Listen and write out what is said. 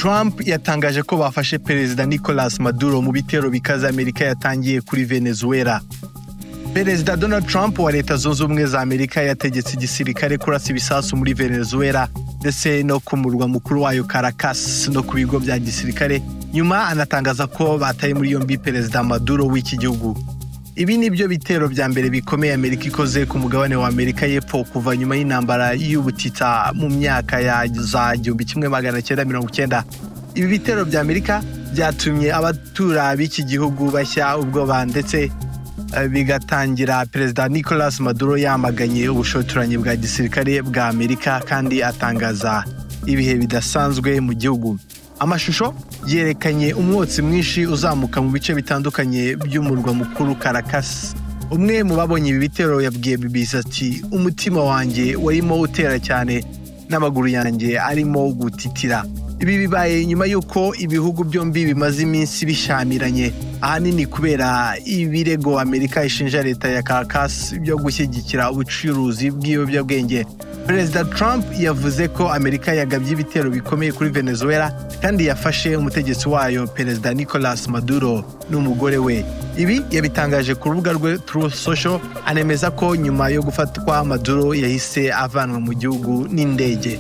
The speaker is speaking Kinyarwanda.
Trump yatangaje ko bafashe Perezida Nicolàs Maduro mu bitero bikaze Amerika yatangiye kuri Venezue. Perezida Donald Trump wa Leta Zunze Ubumwe za Amerika yategetse igisirikare kurasa ibisasu muri Venezue ndetse no ku murwa mukuru wayo Caracas no ku bigo bya gisirikare, nyuma anatangaza ko bataye muri yombi Perezida Maduro w'iki gihugu. Ibi ni byo bitero bya mbere bikomeye Amerika ikoze ku mugabane wa Amerika y'Epfo kuva nyuma y'intambara y'ubutita mu myaka ya za 1990. Ibi bitero bya Amerika byatumye abatura b'iki gihugu bashya ubwoba ndetse bigatangira Perezida Nicolàs Maduro yamaganye ubushotoranyi bwa gisirikare bwa Amerika kandi atangaza ibihe bidasanzwe mu gihugu. Amashusho yerekanye umwotsi mwinshi uzamuka mu bice bitandukanye by'umurwa mukuru Caracas. Umwe mu babonye ibi bitero yabwiye BBC ati, umutima wanjye warimo utera cyane n'amaguru yanjye arimo gutitira. Ibi bibaye nyuma y'uko ibihugu byombi bimaze iminsi bishamiranye, ahanini kubera ibirego Amerika ishinja leta ya Caracas byo gushyigikira ubucuruzi bw'ibiyobyabwenge. Perezida Trump yavuze ko Amerika yagabye ibitero bikomeye kuri Venezuela kandi yafashe umutegetsi wayo Perezida Nicolàs Maduro n'umugore we. Ibi yabitangaje ku rubuga rwe Truth Social, anemeza ko nyuma yo gufatwa Maduro yahise avanwa mu gihugu n'indege.